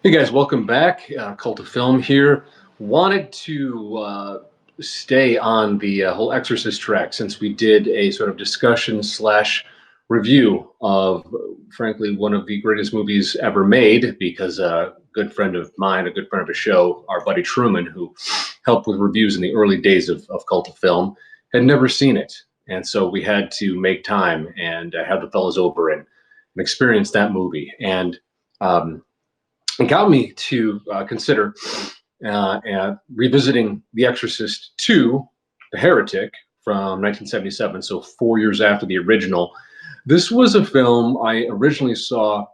Hey guys, welcome back. Cult of Film here. Wanted to stay on the whole Exorcist track since we did a sort of discussion slash review of, frankly, one of the greatest movies ever made. Because a good friend of mine, a good friend of the show, our buddy Truman, who helped with reviews in the early days of Cult of Film, had never seen it, and so we had to make time and have the fellas over and experience that movie. And it got me to consider revisiting The Exorcist II, The Heretic, from 1977, so 4 years after the original. This was a film I originally saw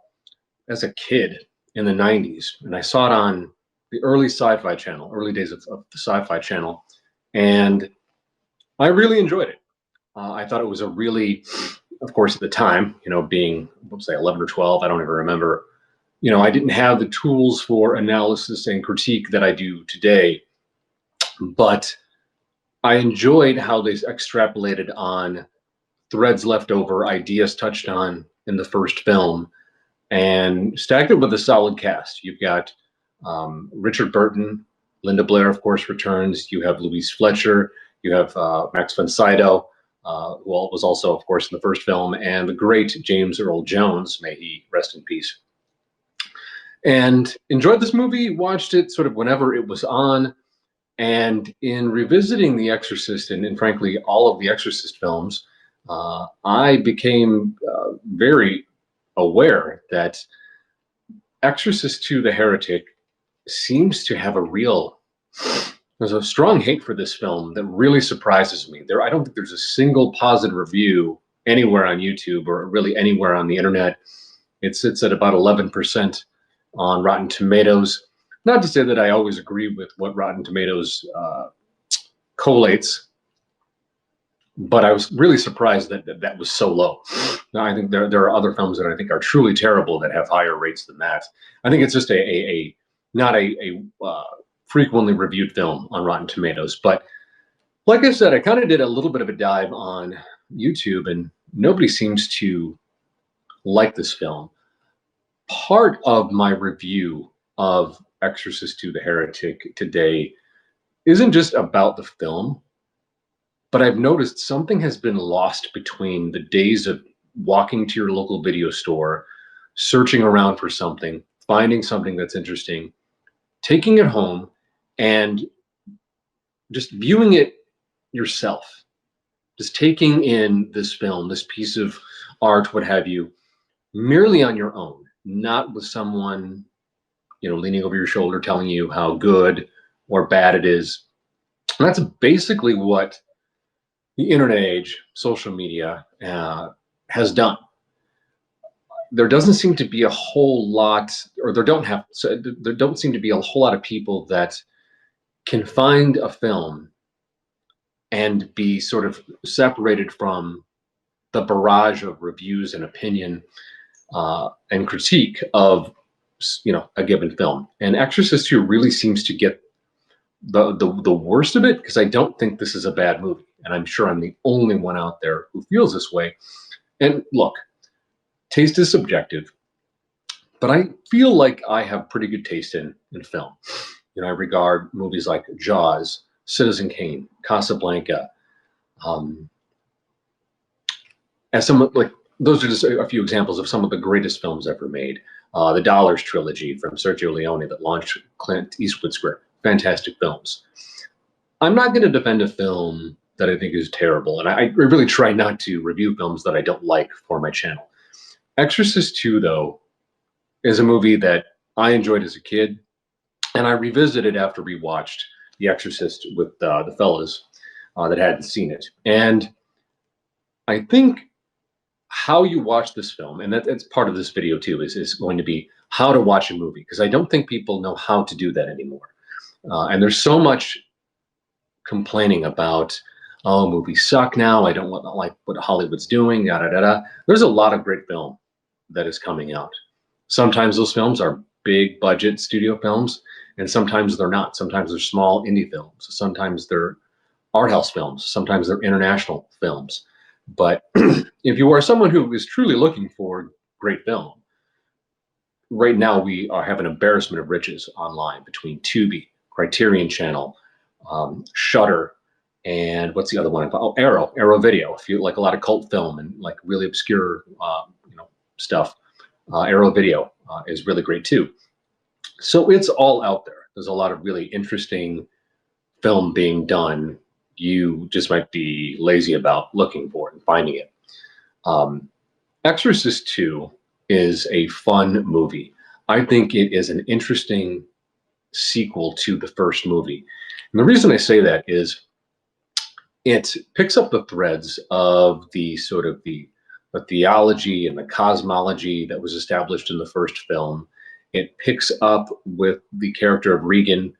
as a kid in the 90s, and I saw it on the early sci-fi channel, early days of the sci-fi channel, and I really enjoyed it. I thought it was a really, of course, at the time, being, let's say, 11 or 12, I don't even remember, I didn't have the tools for analysis and critique that I do today, but I enjoyed how they extrapolated on threads left over, ideas touched on in the first film, and stacked it with a solid cast. You've got Richard Burton, Linda Blair, of course, returns. You have Louise Fletcher. You have Max von Sydow, who was also, of course, in the first film, and the great James Earl Jones, may he rest in peace. And enjoyed this movie, watched it sort of whenever it was on. And in revisiting The Exorcist, and frankly, all of the Exorcist films, I became very aware that Exorcist II, The Heretic, seems to have there's a strong hate for this film that really surprises me. I don't think there's a single positive review anywhere on YouTube or really anywhere on the internet. It sits at about 11% on Rotten Tomatoes. Not to say that I always agree with what Rotten Tomatoes collates, but I was really surprised that was so low. Now, I think there are other films that I think are truly terrible that have higher rates than that. I think it's just not a frequently reviewed film on Rotten Tomatoes. But like I said, I kind of did a little bit of a dive on YouTube, and nobody seems to like this film. Part of my review of Exorcist II, The Heretic today isn't just about the film, but I've noticed something has been lost between the days of walking to your local video store, searching around for something, finding something that's interesting, taking it home, and just viewing it yourself. Just taking in this film, this piece of art, what have you, merely on your own, not with someone, leaning over your shoulder telling you how good or bad it is. And that's basically what the internet age, social media, has done. There doesn't seem to be a whole lot, or there don't seem to be a whole lot of people that can find a film and be sort of separated from the barrage of reviews and opinion and critique of a given film. And Exorcist II really seems to get the worst of it, because I don't think this is a bad movie, and I'm sure I'm the only one out there who feels this way. And look, taste is subjective, but I feel like I have pretty good taste in film. I regard movies like Jaws, Citizen Kane, Casablanca, as those are just a few examples of some of the greatest films ever made. The Dollars trilogy from Sergio Leone that launched Clint Eastwood's career. Fantastic films. I'm not going to defend a film that I think is terrible, and I really try not to review films that I don't like for my channel. Exorcist II, though, is a movie that I enjoyed as a kid, and I revisited after we watched The Exorcist with the fellas that hadn't seen it. And I think how you watch this film, and that's part of this video too, is going to be how to watch a movie, because I don't think people know how to do that anymore. And there's so much complaining about, oh, movies suck now, I don't like what Hollywood's doing, yada yada. There's a lot of great film that is coming out. Sometimes those films are big budget studio films, and sometimes they're not. Sometimes they're small indie films. Sometimes they're art house films. Sometimes they're international films. But if you are someone who is truly looking for great film, right now we have an embarrassment of riches online between Tubi, Criterion Channel, Shudder, and what's the other one? Oh, Arrow Video. If you like a lot of cult film and like really obscure, stuff, Arrow Video is really great too. So it's all out there. There's a lot of really interesting film being done. You just might be lazy about looking for it and finding it. Um, Exorcist II is a fun movie. I think it is an interesting sequel to the first movie. And the reason I say that is it picks up the threads of the sort of the theology and the cosmology that was established in the first film. It picks up with the character of Regan,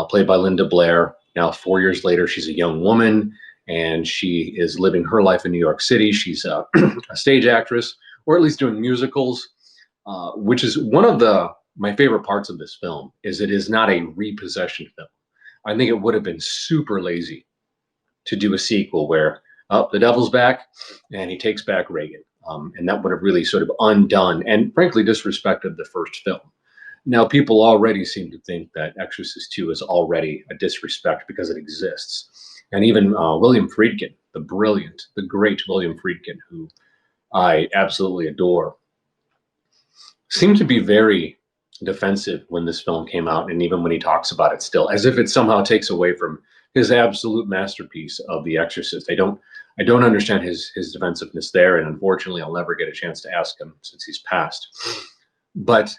played by Linda Blair. Now, 4 years later, she's a young woman and she is living her life in New York City. She's a, a stage actress, or at least doing musicals, which is one of my favorite parts of this film. Is it is not a repossession film. I think it would have been super lazy to do a sequel where the devil's back and he takes back Regan, and that would have really sort of undone and frankly disrespected the first film. Now, people already seem to think that Exorcist II is already a disrespect because it exists. And even William Friedkin, the great William Friedkin, who I absolutely adore, seemed to be very defensive when this film came out, and even when he talks about it still, as if it somehow takes away from his absolute masterpiece of The Exorcist. I don't understand his defensive-ness there, and unfortunately I'll never get a chance to ask him since he's passed. But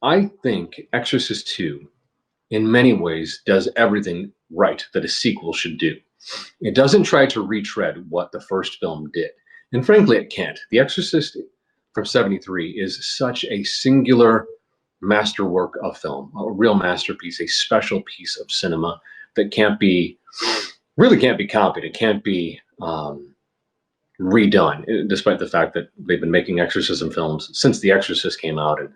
I think Exorcist II, in many ways, does everything right that a sequel should do. It doesn't try to retread what the first film did. And frankly, it can't. The Exorcist from '73 is such a singular masterwork of film, a real masterpiece, a special piece of cinema that really can't be copied. It can't be redone, despite the fact that they've been making exorcism films since The Exorcist came out. And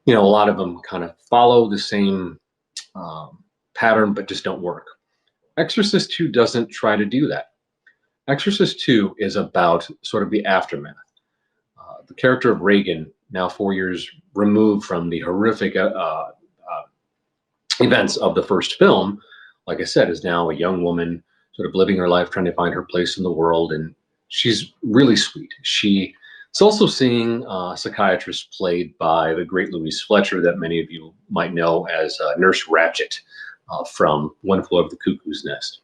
a lot of them kind of follow the same pattern, but just don't work. Exorcist II doesn't try to do that. Exorcist II is about sort of the aftermath. The character of Regan, now 4 years removed from the horrific events of the first film, like I said, is now a young woman sort of living her life, trying to find her place in the world. And she's really sweet. It's also seeing a psychiatrist played by the great Louise Fletcher that many of you might know as Nurse Ratched from One Flew Over the Cuckoo's Nest.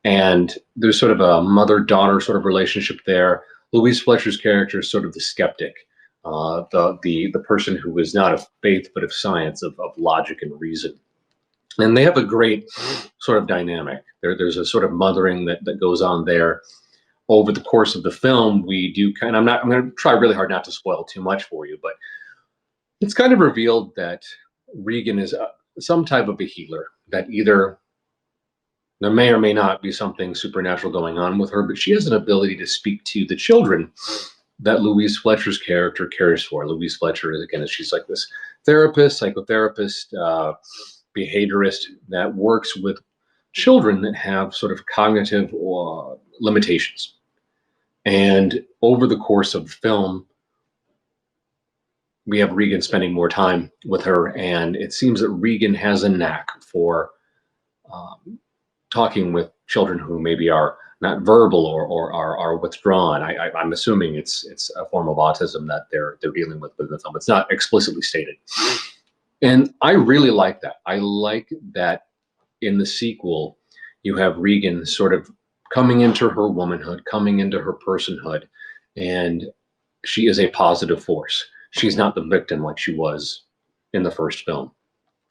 And there's sort of a mother-daughter sort of relationship there. Louise Fletcher's character is sort of the skeptic, the person who is not of faith but of science, of logic and reason. And they have a great sort of dynamic. There's a sort of mothering that goes on there. Over the course of the film, we do I'm going to try really hard not to spoil too much for you, but it's kind of revealed that Regan is some type of a healer, that either there may or may not be something supernatural going on with her, but she has an ability to speak to the children that Louise Fletcher's character cares for. Louise Fletcher, again, she's like this therapist, psychotherapist, behaviorist that works with children that have sort of cognitive limitations. And over the course of the film, we have Regan spending more time with her, and it seems that Regan has a knack for talking with children who maybe are not verbal or are withdrawn. I'm assuming it's a form of autism that they're dealing with within the film. It's not explicitly stated. And I really like that. I like that in the sequel, you have Regan sort of coming into her womanhood, coming into her personhood, and she is a positive force. She's not the victim like she was in the first film.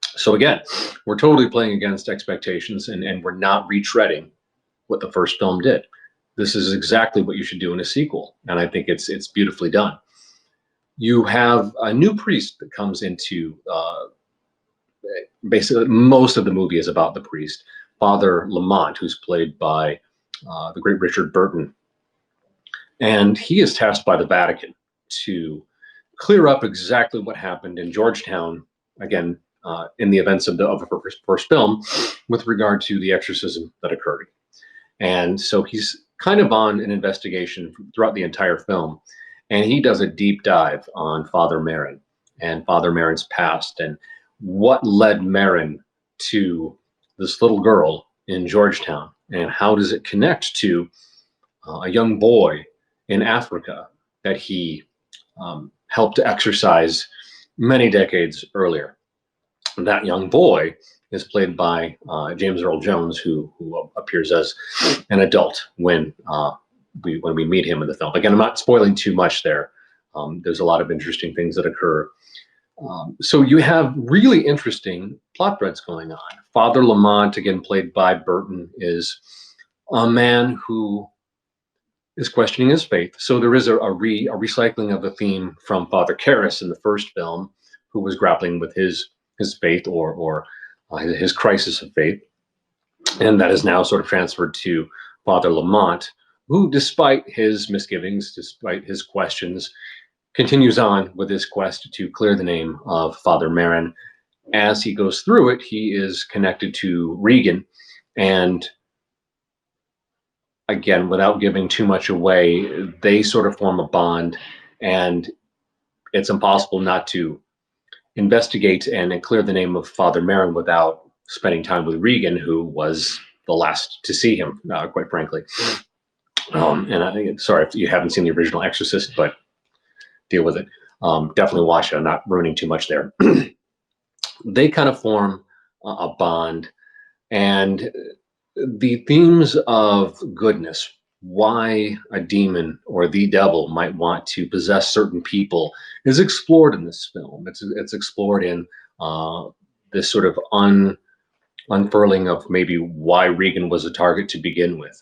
So again, we're totally playing against expectations, and we're not retreading what the first film did. This is exactly what you should do in a sequel, and I think it's beautifully done. You have a new priest that comes into basically most of the movie is about the priest, Father Lamont, who's played by the great Richard Burton. And he is tasked by the Vatican to clear up exactly what happened in Georgetown, again, in the events of the first film, with regard to the exorcism that occurred. And so he's kind of on an investigation throughout the entire film. And he does a deep dive on Father Merrin. and Father Merrin's past, and what led Merrin to this little girl in Georgetown, and how does it connect to a young boy in Africa that he helped to exorcise many decades earlier. That young boy is played by James Earl Jones, who appears as an adult when we meet him in the film. Again, I'm not spoiling too much there. There's a lot of interesting things that occur. So you have really interesting plot threads going on. Father Lamont, again played by Burton, is a man who is questioning his faith. So there is a recycling of the theme from Father Karras in the first film, who was grappling with his faith or his crisis of faith, and that is now sort of transferred to Father Lamont, who, despite his misgivings, despite his questions, continues on with his quest to clear the name of Father Merrin. As he goes through it, he is connected to Regan, and again, without giving too much away, they sort of form a bond, and it's impossible not to investigate and clear the name of Father Merrin without spending time with Regan, who was the last to see him, quite frankly. And sorry if you haven't seen the original Exorcist, but deal with it. Definitely watch it. I'm not ruining too much there. They kind of form a bond, and the themes of goodness, why a demon or the devil might want to possess certain people, is explored in this film. It's explored in this sort of unfurling of maybe why Regan was a target to begin with.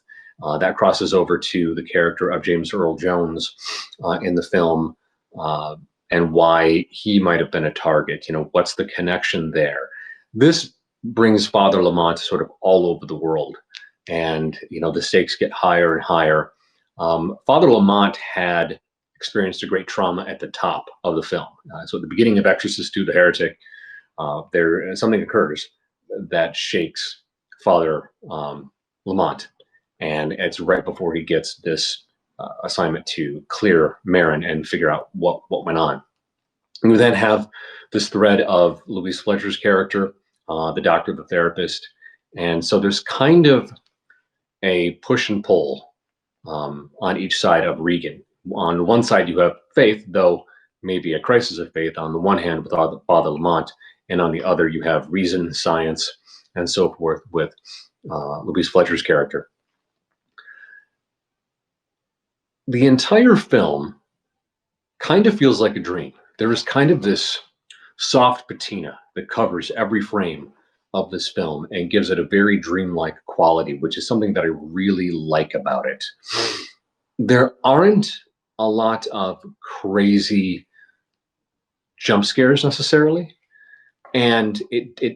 That crosses over to the character of James Earl Jones in the film, and why he might have been a target. What's the connection there? This brings Father Lamont sort of all over the world, and the stakes get higher and higher. Father Lamont had experienced a great trauma at the top of the film. So at the beginning of Exorcist II, the Heretic, something occurs that shakes Father Lamont, and it's right before he gets this assignment to clear Merrin and figure out what went on. And we then have this thread of Louise Fletcher's character, the doctor, the therapist, and so there's kind of a push and pull on each side of Regan. On one side, you have faith, though maybe a crisis of faith on the one hand with Father Lamont, and on the other, you have reason, science, and so forth with Louise Fletcher's character. The entire film kind of feels like a dream. There is kind of this soft patina that covers every frame of this film and gives it a very dreamlike quality, which is something that I really like about it. There aren't a lot of crazy jump scares necessarily, and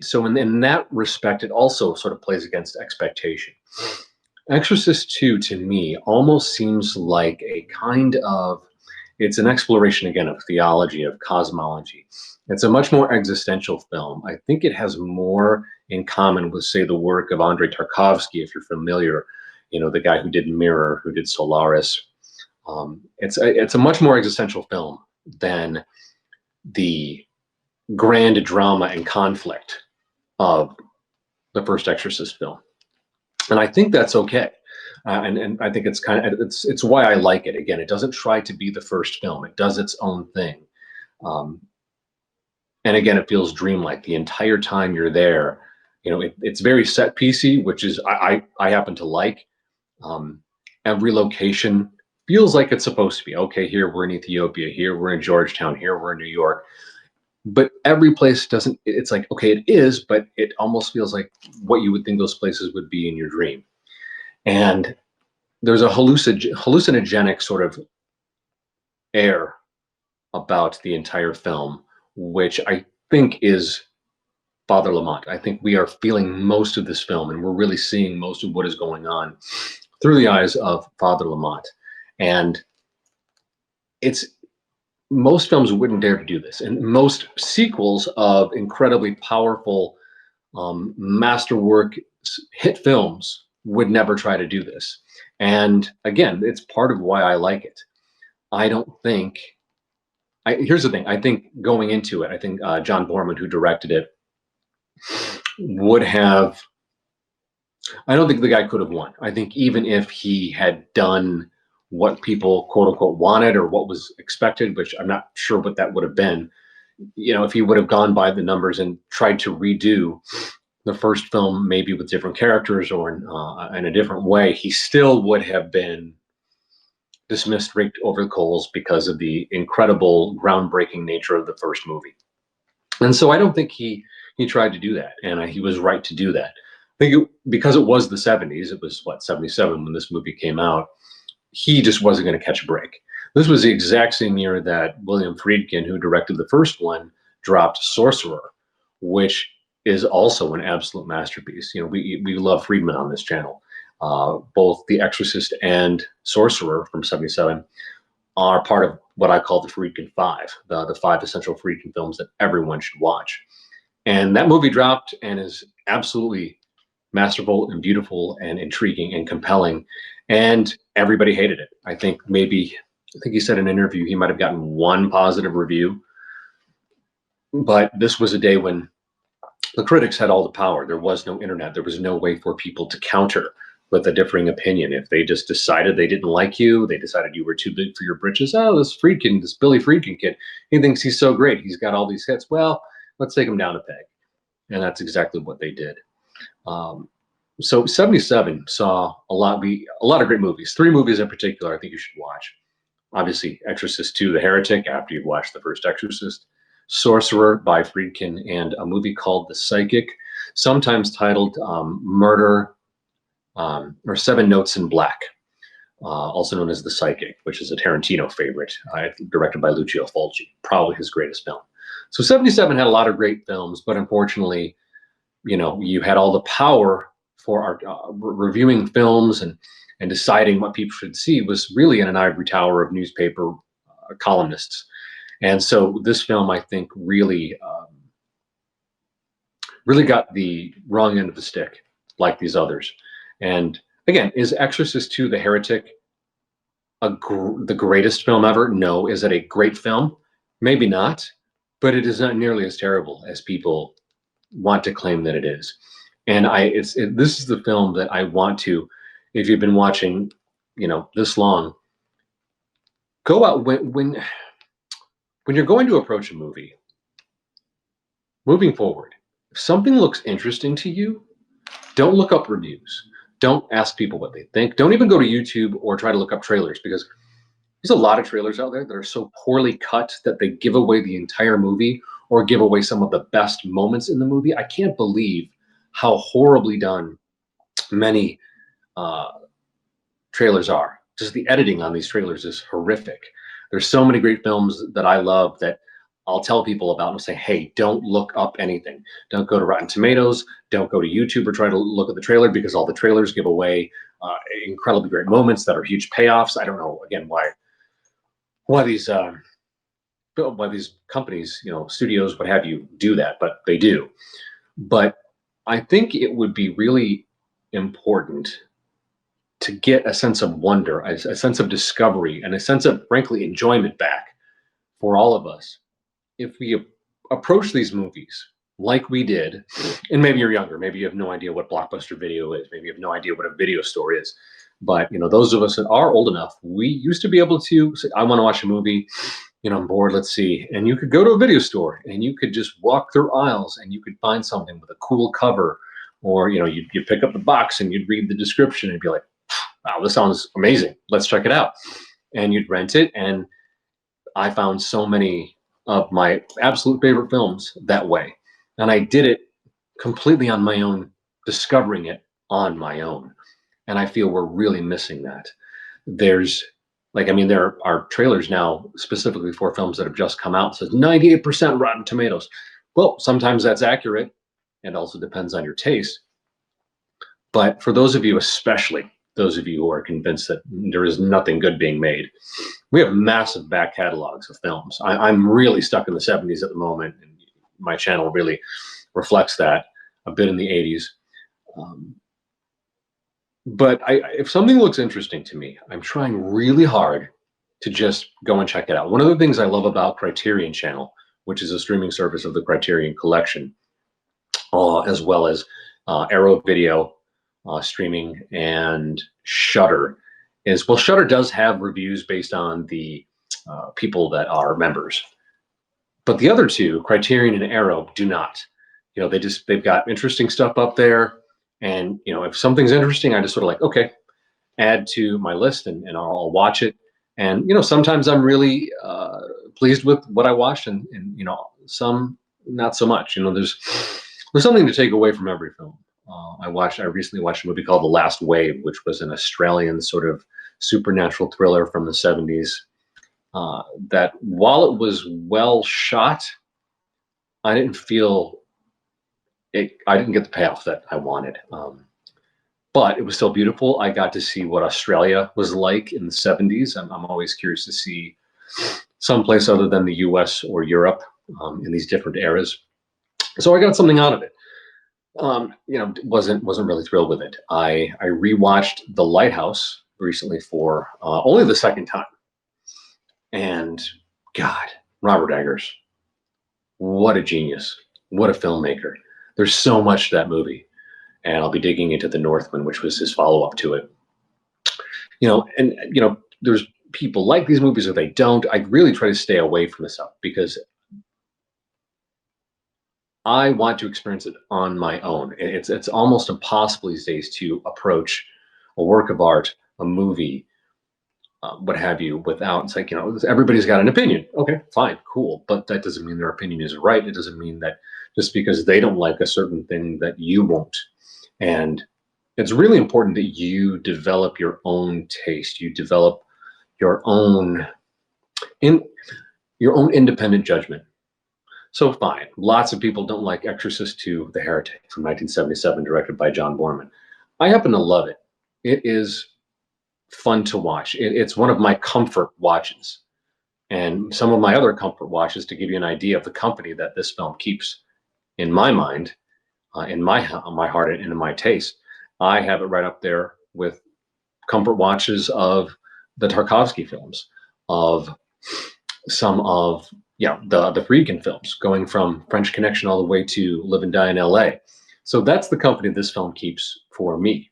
so in that respect, it also sort of plays against expectation. Exorcist II, to me, almost seems like it's an exploration again of theology, of cosmology. It's a much more existential film. I think it has more in common with, say, the work of Andrei Tarkovsky, if you're familiar, the guy who did Mirror, who did Solaris. It's a much more existential film than the grand drama and conflict of the first Exorcist film. And I think that's okay. And I think it's why I like it. Again, it doesn't try to be the first film. It does its own thing. And again, it feels dreamlike the entire time you're there. It's very set piecey, which is I happen to like. Every location feels like it's supposed to be. Okay, here we're in Ethiopia. Here we're in Georgetown. Here we're in New York. But every place doesn't. It's like, okay, it is, but it almost feels like what you would think those places would be in your dream. And there's a hallucinogenic sort of air about the entire film, which I think is Father Lamont. I think we are feeling most of this film, and we're really seeing most of what is going on through the eyes of Father Lamont. And most films wouldn't dare to do this, and most sequels of incredibly powerful masterwork hit films would never try to do this. And again, it's part of why I like it. I don't think here's the thing. I think going into it, I think John Borman, who directed it, would have. I don't think the guy could have won. I think even if he had done what people quote unquote wanted or what was expected, which I'm not sure what that would have been, if he would have gone by the numbers and tried to redo the first film, maybe with different characters or in a different way, he still would have been dismissed, raked over the coals because of the incredible, groundbreaking nature of the first movie. And so I don't think he tried to do that, and he was right to do that. I think because it was the 70s, it was what, 77 when this movie came out, he just wasn't going to catch a break. This was the exact same year that William Friedkin, who directed the first one, dropped Sorcerer, which is also an absolute masterpiece. We love Friedman on this channel. Both The Exorcist and Sorcerer from 77 are part of what I call the Friedkin Five, the five essential Friedkin films that everyone should watch. And that movie dropped and is absolutely masterful and beautiful and intriguing and compelling. And everybody hated it. I think he said in an interview he might have gotten one positive review. But this was a day when the critics had all the power. There was no internet. There was no way for people to counter with a differing opinion. If they just decided they didn't like you, they decided you were too big for your britches. Oh, this Billy Friedkin kid, he thinks he's so great. He's got all these hits. Well, let's take him down a peg. And that's exactly what they did. So 77 saw a lot of great movies. 3 movies in particular I think you should watch. Obviously, Exorcist II, The Heretic, after you've watched the first Exorcist. Sorcerer by Friedkin, and a movie called The Psychic, sometimes titled Murder or 7 Notes in Black, also known as The Psychic, which is a Tarantino favorite, directed by Lucio Fulci, probably his greatest film. So 77 had a lot of great films, but unfortunately, you had all the power for our reviewing films and deciding what people should see was really in an ivory tower of newspaper columnists. And so this film, I think, really got the wrong end of the stick, like these others. And again, is Exorcist II: The Heretic the greatest film ever? No. Is it a great film? Maybe not, but it is not nearly as terrible as people want to claim that it is. And this is the film that I want to, if you've been watching, this long, go out when you're going to approach a movie, moving forward, if something looks interesting to you, don't look up reviews. Don't ask people what they think. Don't even go to YouTube or try to look up trailers, because there's a lot of trailers out there that are so poorly cut that they give away the entire movie or give away some of the best moments in the movie. I can't believe how horribly done many trailers are. Just the editing on these trailers is horrific. There's so many great films that I love that I'll tell people about and say, hey, don't look up anything. Don't go to Rotten Tomatoes. Don't go to YouTube or try to look at the trailer, because all the trailers give away incredibly great moments that are huge payoffs. I don't know, again, why these companies, studios, what have you, do that, but they do. But I think it would be really important to get a sense of wonder, a sense of discovery, and a sense of, frankly, enjoyment back for all of us if we approach these movies like we did. And maybe you're younger, maybe you have no idea what Blockbuster Video is, maybe you have no idea what a video store is. But those of us that are old enough, we used to be able to say, I want to watch a movie, I'm bored, let's see. And you could go to a video store and you could just walk through aisles and you could find something with a cool cover, or you pick up the box and you'd read the description and be like, wow, this sounds amazing, let's check it out. And you'd rent it. And I found so many of my absolute favorite films that way. And I did it completely on my own, discovering it on my own. And I feel we're really missing that. There are trailers now specifically for films that have just come out. It says 98% Rotten Tomatoes. Well, sometimes that's accurate. It also depends on your taste. But for those of you, especially those of you who are convinced that there is nothing good being made, we have massive back catalogs of films. I'm really stuck in the 70s at the moment, and my channel really reflects that, a bit in the 80s. But if something looks interesting to me, I'm trying really hard to just go and check it out. One of the things I love about Criterion Channel, which is a streaming service of the Criterion Collection, as well as Arrow Video streaming and Shudder, is, well, Shudder does have reviews based on the people that are members, but the other two, Criterion and Arrow, do not. You know, they've got interesting stuff up there, and you know, if something's interesting, I just sort of like, okay, add to my list, and I'll watch it. And you know, sometimes I'm really pleased with what I watched, and you know, some not so much. You know, there's something to take away from every film. I recently watched a movie called The Last Wave, which was an Australian sort of supernatural thriller from the 70s. That while it was well shot, I didn't feel it. I didn't get the payoff that I wanted. But it was still beautiful. I got to see what Australia was like in the 70s. I'm always curious to see someplace other than the US or Europe in these different eras. So I got something out of it. You know, wasn't really thrilled with it. I rewatched The Lighthouse recently for only the second time. And God, Robert Eggers, what a genius. What a filmmaker. There's so much to that movie. And I'll be digging into The Northman, which was his follow-up to it. You know, and you know, there's people like these movies or they don't. I really try to stay away from this stuff because I want to experience it on my own. It's almost impossible these days to approach a work of art, a movie, what have you, without, it's like, you know, everybody's got an opinion. Okay, fine, cool. But that doesn't mean their opinion is right. It doesn't mean that just because they don't like a certain thing that you won't. And it's really important that you develop your own taste. You develop your own independent judgment. So fine, lots of people don't like Exorcist II, The Heretic from 1977, directed by John Borman. I happen to love it. It is fun to watch. It's one of my comfort watches. And some of my other comfort watches, to give you an idea of the company that this film keeps in my mind, in my heart, and in my taste, I have it right up there with comfort watches of the Tarkovsky films, of some of the Regan films, going from French Connection all the way to Live and Die in LA. So that's the company this film keeps for me.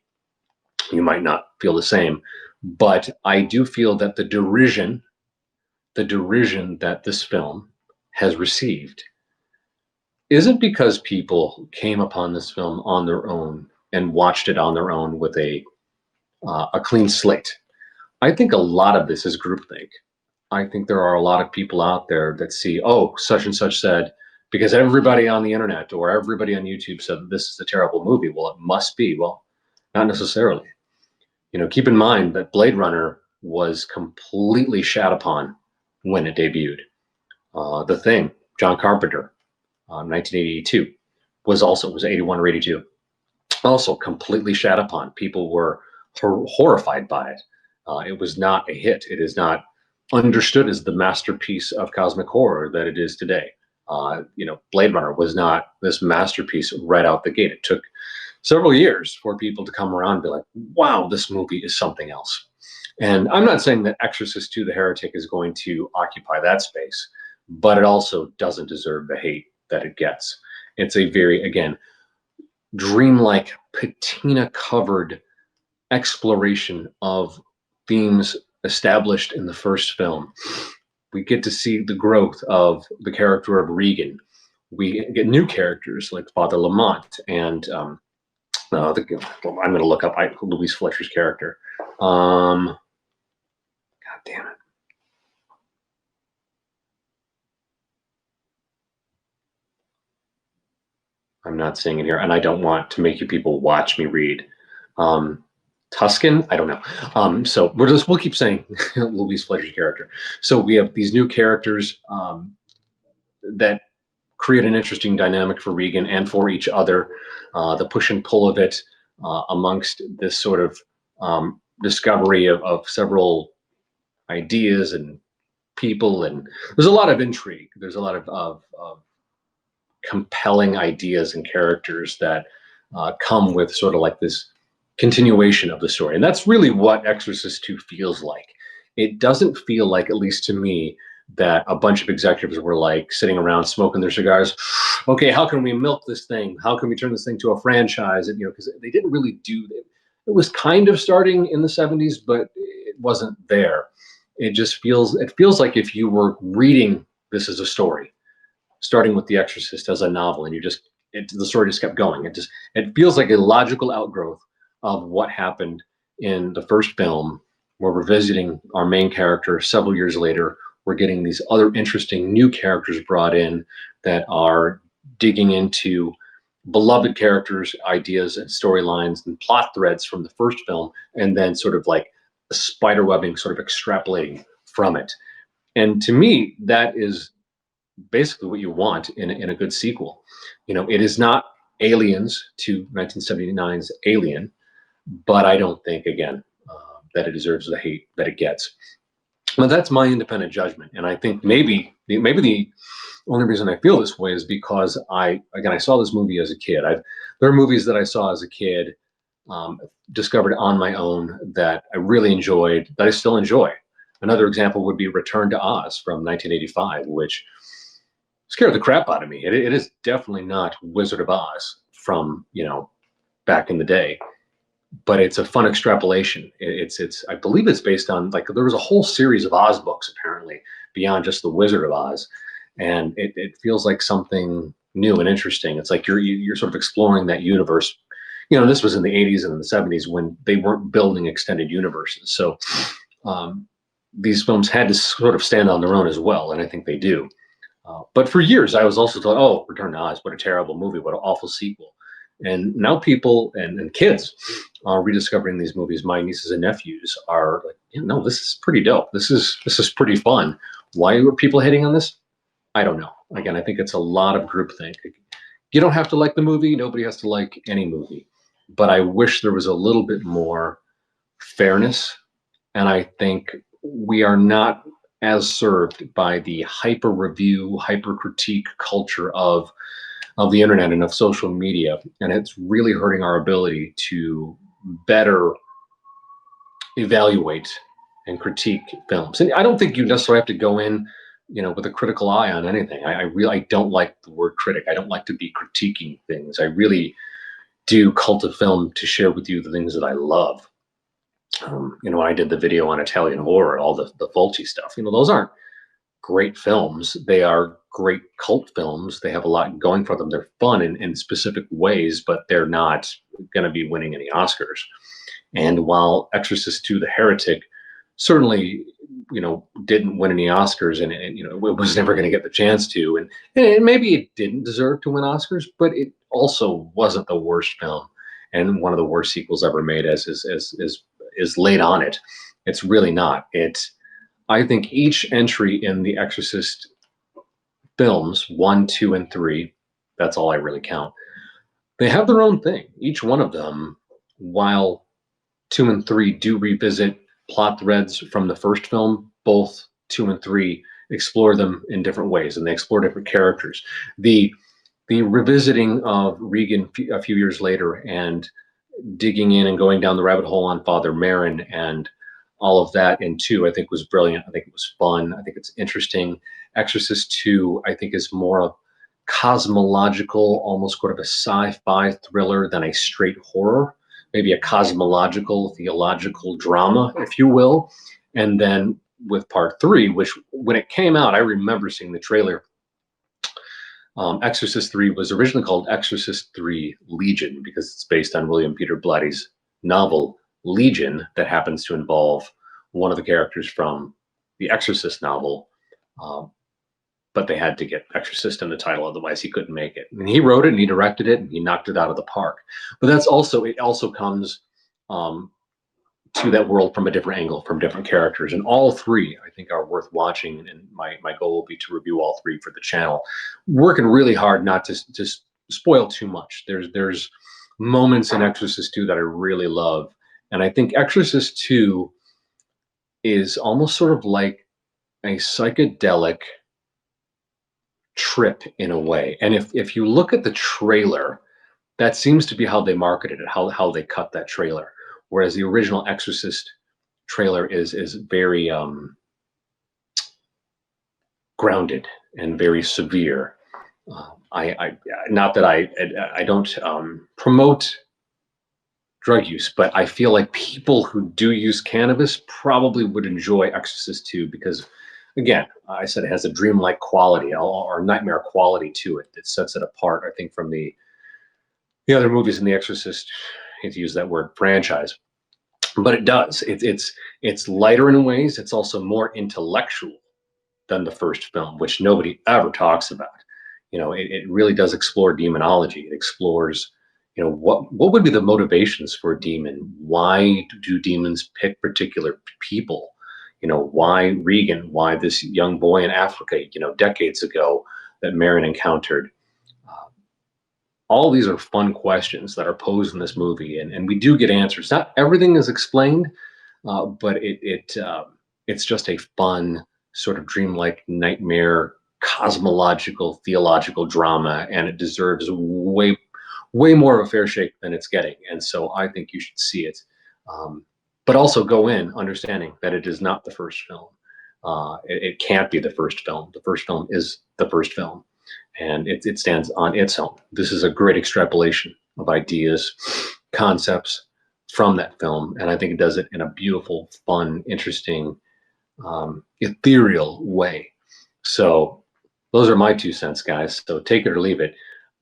You might not feel the same, but I do feel that the derision that this film has received isn't because people came upon this film on their own and watched it on their own with a clean slate. I think a lot of this is groupthink. I think there are a lot of people out there that see, oh, such and such said, because everybody on the internet or everybody on YouTube said this is a terrible movie. Well, it must be. Well, not necessarily. You know, keep in mind that Blade Runner was completely shat upon when it debuted. The Thing, John Carpenter, 1982, was 81 or 82, also completely shat upon. People were horrified by it. It was not a hit. It is not understood as the masterpiece of cosmic horror that it is today. You know, Blade Runner was not this masterpiece right out the gate. It took several years for people to come around and be like, wow, this movie is something else. And I'm not saying that Exorcist II, The Heretic is going to occupy that space, but it also doesn't deserve the hate that it gets. It's a very, again, dreamlike, patina-covered exploration of themes established in the first film. We get to see the growth of the character of Regan. We get new characters like Father Lamont and I'm going to look up Louise Fletcher's character. God damn it. I'm not seeing it here, and I don't want to make you people watch me read. Tuscan? I don't know. So we'll keep saying Louise Fletcher's character. So we have these new characters that create an interesting dynamic for Regan and for each other. The push and pull of it amongst this sort of discovery of several ideas and people, and there's a lot of intrigue. There's a lot of compelling ideas and characters that come with sort of like this continuation of the story. And that's really what Exorcist II feels like. it doesn't feel like, at least to me, that a bunch of executives were like sitting around smoking their cigars. Okay, how can we milk this thing? How can we turn this thing to a franchise? And, because they didn't really do it. It was kind of starting in the 70s, but it wasn't there. It feels like if you were reading this as a story, starting with The Exorcist as a novel, and the story just kept going. It feels like a logical outgrowth of what happened in the first film, where we're visiting our main character several years later. We're getting these other interesting new characters brought in that are digging into beloved characters, ideas, and storylines and plot threads from the first film, and then sort of like spider webbing, sort of extrapolating from it. And to me, that is basically what you want in a good sequel. It is not Aliens to 1979's Alien, but I don't think, again, that it deserves the hate that it gets. But that's my independent judgment, and I think maybe the only reason I feel this way is because I saw this movie as a kid. There are movies that I saw as a kid, discovered on my own, that I really enjoyed, that I still enjoy. Another example would be Return to Oz from 1985, which scared the crap out of me. It is definitely not Wizard of Oz from back in the day, but it's a fun extrapolation. It's I believe it's based on, like, there was a whole series of Oz books apparently beyond just the Wizard of Oz, and it feels like something new and interesting. It's like you're sort of exploring that universe. This was in the 80s and in the 70s when they weren't building extended universes, so these films had to sort of stand on their own as well, and I think they do. But for years, I was also thought, oh, Return to Oz, what a terrible movie, what an awful sequel. And now people and kids are rediscovering these movies. My nieces and nephews are like, no, this is pretty dope. This is pretty fun. Why were people hating on this? I don't know. Again, I think it's a lot of groupthink. You don't have to like the movie. Nobody has to like any movie. But I wish there was a little bit more fairness. And I think we are not as served by the hyper review, hyper critique culture of the internet and of social media, and it's really hurting our ability to better evaluate and critique films. And I don't think you necessarily have to go in, with a critical eye on anything. I don't like the word critic. I don't like to be critiquing things. I really do cult of film to share with you the things that I love. When I did the video on Italian horror, all the Fulci stuff, those aren't great films. They are great cult films. They have a lot going for them. They're fun in specific ways, but they're not going to be winning any Oscars. And while Exorcist II, the Heretic, certainly, didn't win any Oscars, and it was never going to get the chance to, and maybe it didn't deserve to win Oscars, but it also wasn't the worst film and one of the worst sequels ever made, as is laid on it. It's really not. I think each entry in the Exorcist films, 1, 2, and 3, that's all I really count, they have their own thing. Each one of them, while 2 and 3 do revisit plot threads from the first film, both 2 and 3 explore them in different ways, and they explore different characters. The revisiting of Regan a few years later and digging in and going down the rabbit hole on Father Merrin and all of that in 2, I think was brilliant. I think it was fun. I think it's interesting. Exorcist II, I think, is more of cosmological, almost sort of a sci-fi thriller than a straight horror, maybe a cosmological, theological drama, if you will. And then with part 3, which when it came out, I remember seeing the trailer. Exorcist 3 was originally called Exorcist 3 Legion because it's based on William Peter Blatty's novel Legion that happens to involve one of the characters from the Exorcist novel. But they had to get Exorcist in the title, otherwise he couldn't make it. And he wrote it and he directed it and he knocked it out of the park. But it also comes to that world from a different angle, from different characters. And all 3, I think, are worth watching. And my goal will be to review all 3 for the channel. Working really hard not to spoil too much. There's moments in Exorcist 2 that I really love. And I think Exorcist 2 is almost sort of like a psychedelic trip in a way. And if you look at the trailer, that seems to be how they marketed it, how they cut that trailer. Whereas the original Exorcist trailer is very grounded and very severe. I not that I don't promote drug use, but I feel like people who do use cannabis probably would enjoy Exorcist II because, again, I said it has a dreamlike quality or nightmare quality to it that sets it apart, I think, from the other movies in the Exorcist, I hate to use that word, franchise. But it does. It's lighter in ways. It's also more intellectual than the first film, which nobody ever talks about. It really does explore demonology. It explores, what would be the motivations for a demon? Why do demons pick particular people? Why Regan? Why this young boy in Africa, decades ago that Marin encountered? All these are fun questions that are posed in this movie, and we do get answers. Not everything is explained, but it's just a fun sort of dreamlike nightmare cosmological theological drama, and it deserves way more of a fair shake than it's getting. And so I think you should see it, but also go in understanding that it is not the first film. It can't be the first film. The first film is the first film, and it stands on its own. This is a great extrapolation of ideas, concepts from that film, and I think it does it in a beautiful, fun, interesting, ethereal way. So those are my 2 cents, guys. So take it or leave it.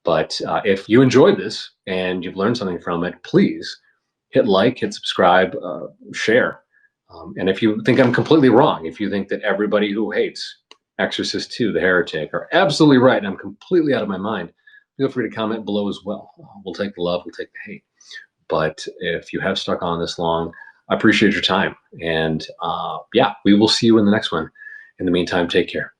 But if you enjoyed this and you've learned something from it, please hit like, hit subscribe, share. And if you think I'm completely wrong, if you think that everybody who hates Exorcist II, the Heretic, are absolutely right, and I'm completely out of my mind, feel free to comment below as well. We'll take the love, we'll take the hate. But if you have stuck on this long, I appreciate your time. And yeah, we will see you in the next one. In the meantime, take care.